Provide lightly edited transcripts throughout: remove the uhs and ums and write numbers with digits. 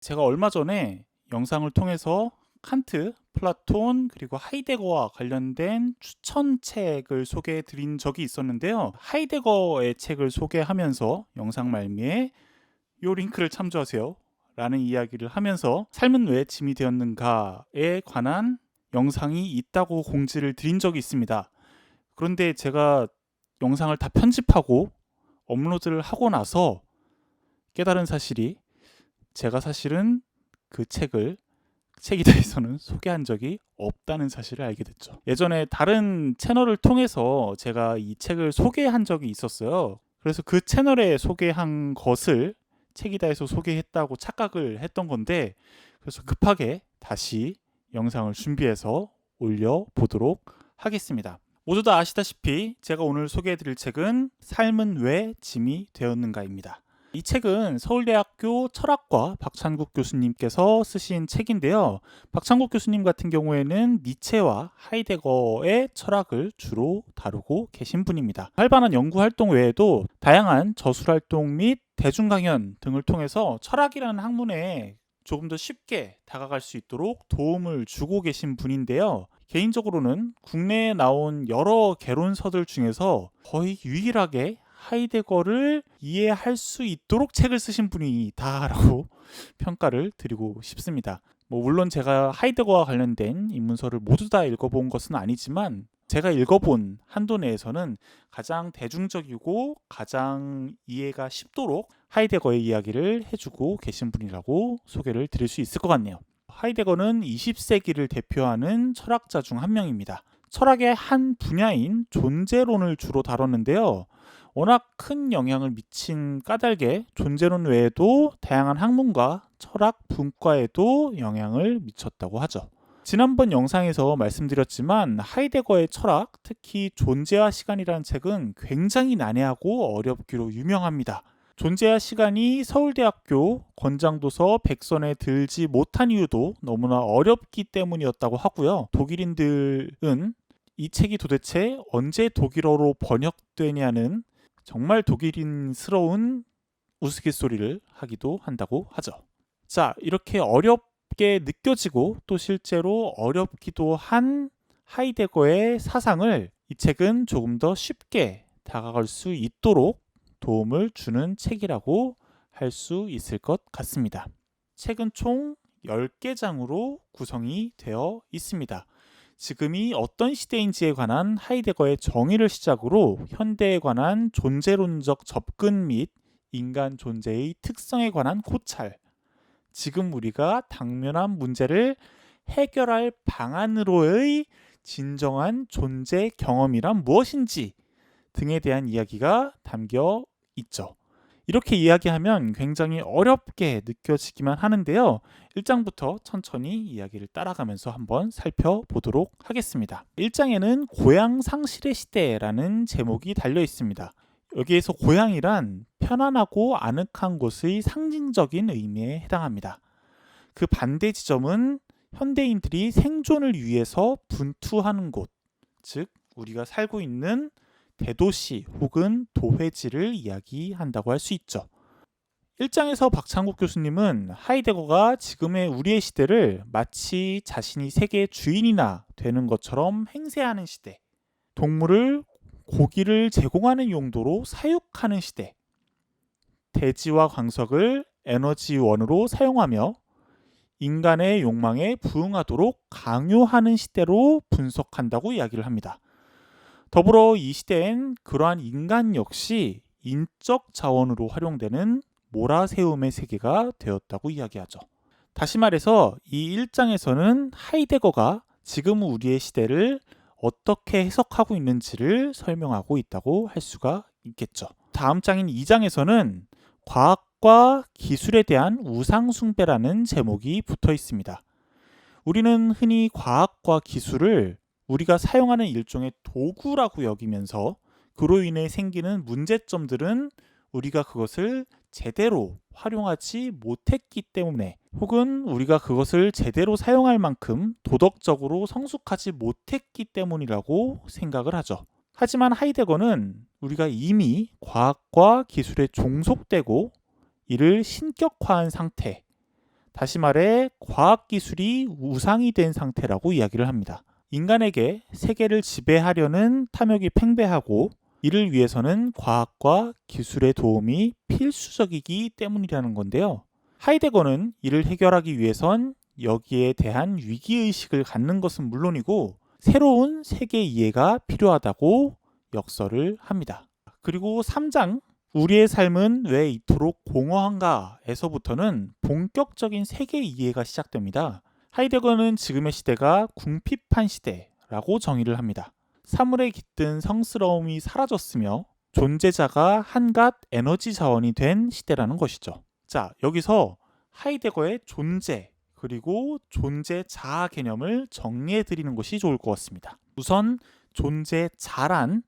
제가 얼마 전에 영상을 통해서 칸트, 플라톤, 그리고 하이데거와 관련된 추천책을 소개해 드린 적이 있었는데요. 하이데거의 책을 소개하면서 영상 말미에 요 링크를 참조하세요 라는 이야기를 하면서 삶은 왜 짐이 되었는가에 관한 영상이 있다고 공지를 드린 적이 있습니다. 그런데 제가 영상을 다 편집하고 업로드를 하고 나서 깨달은 사실이, 제가 사실은 그 책을 책이다에서는 소개한 적이 없다는 사실을 알게 됐죠. 예전에 다른 채널을 통해서 제가 이 책을 소개한 적이 있었어요. 그래서 그 채널에 소개한 것을 책이다에서 소개했다고 착각을 했던 건데, 그래서 급하게 다시 영상을 준비해서 올려보도록 하겠습니다. 모두 다 아시다시피 제가 오늘 소개해드릴 책은 삶은 왜 짐이 되었는가입니다. 이 책은 서울대학교 철학과 박찬국 교수님께서 쓰신 책인데요. 박찬국 교수님 같은 경우에는 니체와 하이데거의 철학을 주로 다루고 계신 분입니다. 활발한 연구 활동 외에도 다양한 저술 활동 및 대중 강연 등을 통해서 철학이라는 학문에 조금 더 쉽게 다가갈 수 있도록 도움을 주고 계신 분인데요. 개인적으로는 국내에 나온 여러 개론서들 중에서 거의 유일하게 하이데거를 이해할 수 있도록 책을 쓰신 분이다라고 평가를 드리고 싶습니다. 물론 제가 하이데거와 관련된 인문서를 모두 다 읽어본 것은 아니지만 제가 읽어본 한도 내에서는 가장 대중적이고 가장 이해가 쉽도록 하이데거의 이야기를 해주고 계신 분이라고 소개를 드릴 수 있을 것 같네요. 하이데거는 20세기를 대표하는 철학자 중 한 명입니다. 철학의 한 분야인 존재론을 주로 다뤘는데요. 워낙 큰 영향을 미친 까닭에 존재론 외에도 다양한 학문과 철학 분과에도 영향을 미쳤다고 하죠. 지난번 영상에서 말씀드렸지만 하이데거의 철학, 특히 존재와 시간이라는 책은 굉장히 난해하고 어렵기로 유명합니다. 존재와 시간이 서울대학교 권장도서 100선에 들지 못한 이유도 너무나 어렵기 때문이었다고 하고요. 독일인들은 이 책이 도대체 언제 독일어로 번역되냐는 정말 독일인스러운 우스갯소리를 하기도 한다고 하죠. 자, 이렇게 어렵게 느껴지고 또 실제로 어렵기도 한 하이데거의 사상을 이 책은 조금 더 쉽게 다가갈 수 있도록 도움을 주는 책이라고 할 수 있을 것 같습니다. 책은 총 10개 장으로 구성이 되어 있습니다. 지금이 어떤 시대인지에 관한 하이데거의 정의를 시작으로 현대에 관한 존재론적 접근 및 인간 존재의 특성에 관한 고찰, 지금 우리가 당면한 문제를 해결할 방안으로의 진정한 존재 경험이란 무엇인지 등에 대한 이야기가 담겨 있죠. 이렇게 이야기하면 굉장히 어렵게 느껴지기만 하는데요. 1장부터 천천히 이야기를 따라가면서 한번 살펴보도록 하겠습니다. 1장에는 고향 상실의 시대라는 제목이 달려 있습니다. 여기에서 고향이란 편안하고 아늑한 곳의 상징적인 의미에 해당합니다. 그 반대 지점은 현대인들이 생존을 위해서 분투하는 곳, 즉 우리가 살고 있는 대도시 혹은 도회지를 이야기한다고 할 수 있죠. 1장에서 박찬국 교수님은 하이데거가 지금의 우리의 시대를 마치 자신이 세계의 주인이나 되는 것처럼 행세하는 시대, 동물을 고기를 제공하는 용도로 사육하는 시대, 대지와 광석을 에너지원으로 사용하며 인간의 욕망에 부응하도록 강요하는 시대로 분석한다고 이야기를 합니다. 더불어 이 시대엔 그러한 인간 역시 인적 자원으로 활용되는 몰아세움의 세계가 되었다고 이야기하죠. 다시 말해서 이 1장에서는 하이데거가 지금 우리의 시대를 어떻게 해석하고 있는지를 설명하고 있다고 할 수가 있겠죠. 다음 장인 2장에서는 과학과 기술에 대한 우상숭배라는 제목이 붙어 있습니다. 우리는 흔히 과학과 기술을 우리가 사용하는 일종의 도구라고 여기면서 그로 인해 생기는 문제점들은 우리가 그것을 제대로 활용하지 못했기 때문에, 혹은 우리가 그것을 제대로 사용할 만큼 도덕적으로 성숙하지 못했기 때문이라고 생각을 하죠. 하지만 하이데거는 우리가 이미 과학과 기술에 종속되고 이를 신격화한 상태, 다시 말해 과학기술이 우상이 된 상태라고 이야기를 합니다. 인간에게 세계를 지배하려는 탐욕이 팽배하고 이를 위해서는 과학과 기술의 도움이 필수적이기 때문이라는 건데요. 하이데거는 이를 해결하기 위해선 여기에 대한 위기의식을 갖는 것은 물론이고 새로운 세계 이해가 필요하다고 역설을 합니다. 그리고 3장 우리의 삶은 왜 이토록 공허한가에서부터는 본격적인 세계 이해가 시작됩니다. 하이데거는 지금의 시대가 궁핍한 시대라고 정의를 합니다. 사물에 깃든 성스러움이 사라졌으며 존재자가 한갓 에너지 자원이 된 시대라는 것이죠. 자, 여기서 하이데거의 존재 그리고 존재자 개념을 정리해 드리는 것이 좋을 것 같습니다. 우선 존재자란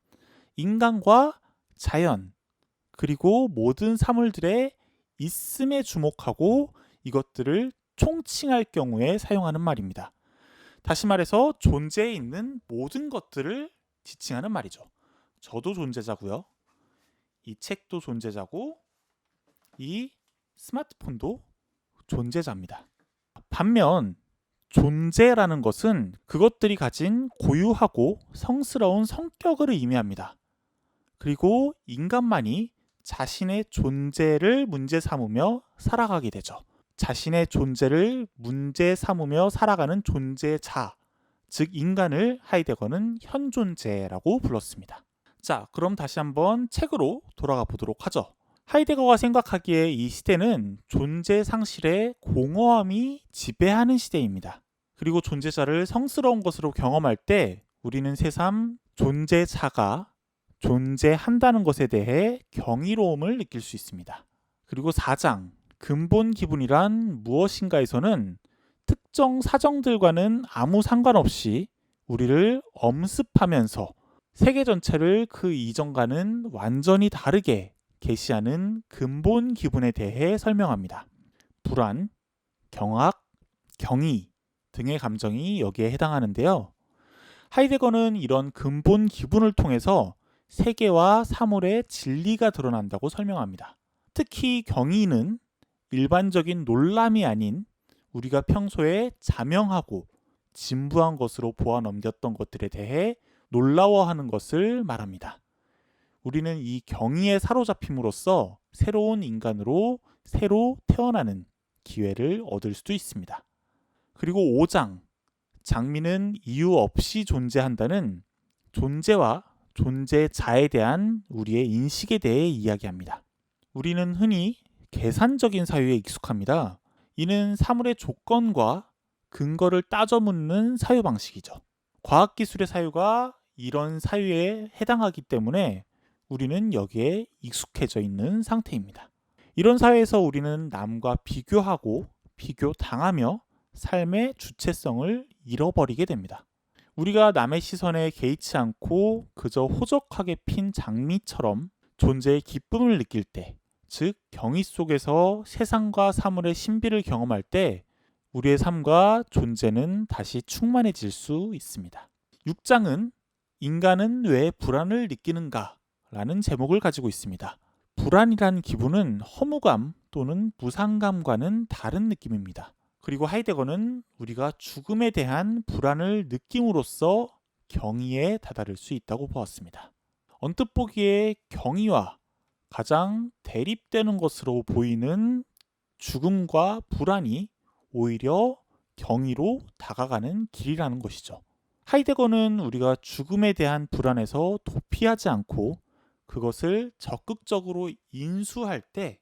인간과 자연 그리고 모든 사물들의 있음에 주목하고 이것들을 총칭할 경우에 사용하는 말입니다. 다시 말해서 존재에 있는 모든 것들을 지칭하는 말이죠. 저도 존재자고요. 이 책도 존재자고 이 스마트폰도 존재자입니다. 반면 존재라는 것은 그것들이 가진 고유하고 성스러운 성격을 의미합니다. 그리고 인간만이 자신의 존재를 문제 삼으며 살아가게 되죠. 자신의 존재를 문제 삼으며 살아가는 존재자, 즉 인간을 하이데거는 현존재라고 불렀습니다. 자, 그럼 다시 한번 책으로 돌아가 보도록 하죠. 하이데거가 생각하기에 이 시대는 존재 상실의 공허함이 지배하는 시대입니다. 그리고 존재자를 성스러운 것으로 경험할 때 우리는 새삼 존재자가 존재한다는 것에 대해 경이로움을 느낄 수 있습니다. 그리고 4장 근본 기분이란 무엇인가에서는 특정 사정들과는 아무 상관없이 우리를 엄습하면서 세계 전체를 그 이전과는 완전히 다르게 계시하는 근본 기분에 대해 설명합니다. 불안, 경악, 경의 등의 감정이 여기에 해당하는데요. 하이데거는 이런 근본 기분을 통해서 세계와 사물의 진리가 드러난다고 설명합니다. 특히 경의는 일반적인 놀람이 아닌 우리가 평소에 자명하고 진부한 것으로 보아 넘겼던 것들에 대해 놀라워하는 것을 말합니다. 우리는 이 경의에 사로잡힘으로써 새로운 인간으로 새로 태어나는 기회를 얻을 수도 있습니다. 그리고 5장 장미는 이유 없이 존재한다는 존재와 존재자에 대한 우리의 인식에 대해 이야기합니다. 우리는 흔히 계산적인 사유에 익숙합니다. 이는 사물의 조건과 근거를 따져 묻는 사유 방식이죠. 과학기술의 사유가 이런 사유에 해당하기 때문에 우리는 여기에 익숙해져 있는 상태입니다. 이런 사회에서 우리는 남과 비교하고 비교당하며 삶의 주체성을 잃어버리게 됩니다. 우리가 남의 시선에 개의치 않고 그저 호적하게 핀 장미처럼 존재의 기쁨을 느낄 때, 즉 경의 속에서 세상과 사물의 신비를 경험할 때 우리의 삶과 존재는 다시 충만해질 수 있습니다. 6장은 인간은 왜 불안을 느끼는가? 라는 제목을 가지고 있습니다. 불안이란 기분은 허무감 또는 무상감과는 다른 느낌입니다. 그리고 하이데거는 우리가 죽음에 대한 불안을 느낌으로써 경의에 다다를 수 있다고 보았습니다. 언뜻 보기에 경의와 가장 대립되는 것으로 보이는 죽음과 불안이 오히려 경의로 다가가는 길이라는 것이죠. 하이데거는 우리가 죽음에 대한 불안에서 도피하지 않고 그것을 적극적으로 인수할 때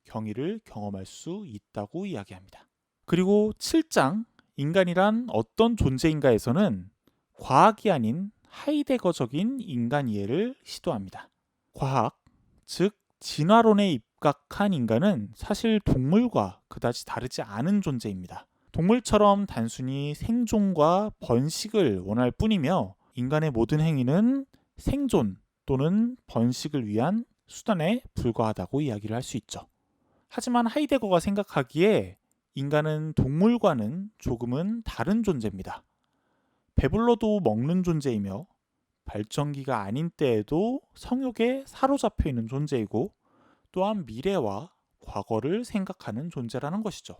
경의를 경험할 수 있다고 이야기합니다. 그리고 7장 인간이란 어떤 존재인가에서는 과학이 아닌 하이데거적인 인간 이해를 시도합니다. 과학, 즉 진화론에 입각한 인간은 사실 동물과 그다지 다르지 않은 존재입니다. 동물처럼 단순히 생존과 번식을 원할 뿐이며 인간의 모든 행위는 생존 또는 번식을 위한 수단에 불과하다고 이야기를 할 수 있죠. 하지만 하이데거가 생각하기에 인간은 동물과는 조금은 다른 존재입니다. 배불러도 먹는 존재이며 발전기가 아닌 때에도 성욕에 사로잡혀 있는 존재이고 또한 미래와 과거를 생각하는 존재라는 것이죠.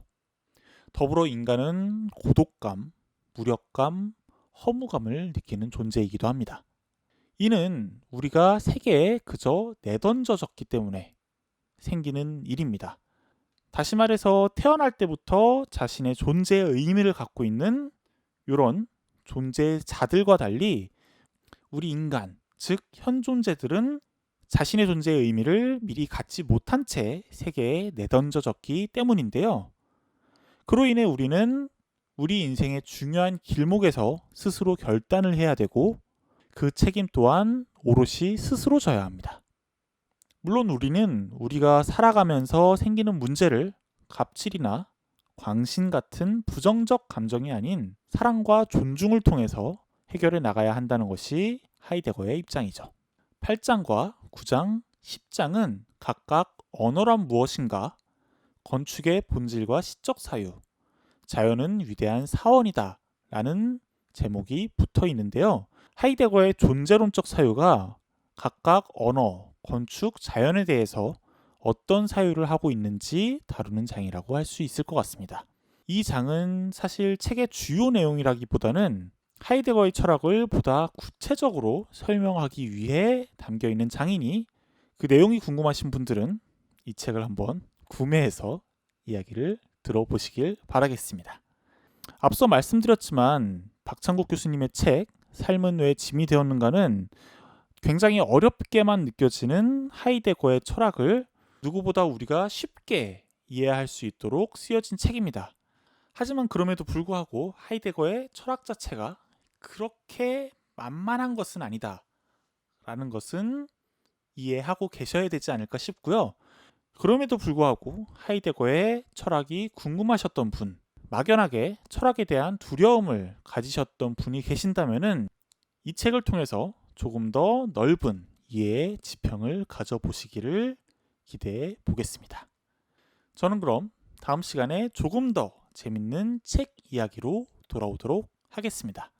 더불어 인간은 고독감, 무력감, 허무감을 느끼는 존재이기도 합니다. 이는 우리가 세계에 그저 내던져졌기 때문에 생기는 일입니다. 다시 말해서 태어날 때부터 자신의 존재의 의미를 갖고 있는 이런 존재자들과 달리 우리 인간, 즉 현존재들은 자신의 존재의 의미를 미리 갖지 못한 채 세계에 내던져졌기 때문인데요. 그로 인해 우리는 우리 인생의 중요한 길목에서 스스로 결단을 해야 되고 그 책임 또한 오롯이 스스로 져야 합니다. 물론 우리는 우리가 살아가면서 생기는 문제를 갑질이나 광신 같은 부정적 감정이 아닌 사랑과 존중을 통해서 해결해 나가야 한다는 것이 하이데거의 입장이죠. 8장과 9장, 10장은 각각 언어란 무엇인가, 건축의 본질과 시적 사유, 자연은 위대한 사원이다 라는 제목이 붙어 있는데요. 하이데거의 존재론적 사유가 각각 언어, 건축, 자연에 대해서 어떤 사유를 하고 있는지 다루는 장이라고 할 수 있을 것 같습니다. 이 장은 사실 책의 주요 내용이라기보다는 하이데거의 철학을 보다 구체적으로 설명하기 위해 담겨 있는 장이니 그 내용이 궁금하신 분들은 이 책을 한번 구매해서 이야기를 들어보시길 바라겠습니다. 앞서 말씀드렸지만 박창국 교수님의 책 삶은 왜 짐이 되었는가는 굉장히 어렵게만 느껴지는 하이데거의 철학을 누구보다 우리가 쉽게 이해할 수 있도록 쓰여진 책입니다. 하지만 그럼에도 불구하고 하이데거의 철학 자체가 그렇게 만만한 것은 아니다 라는 것은 이해하고 계셔야 되지 않을까 싶고요. 그럼에도 불구하고 하이데거의 철학이 궁금하셨던 분, 막연하게 철학에 대한 두려움을 가지셨던 분이 계신다면 이 책을 통해서 조금 더 넓은 이해의 지평을 가져보시기를 기대해 보겠습니다. 저는 그럼 다음 시간에 조금 더 재밌는 책 이야기로 돌아오도록 하겠습니다.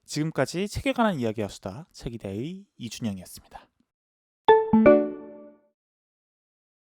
지금까지 책에 관한 이야기와 수다 책이다의 이준영이었습니다.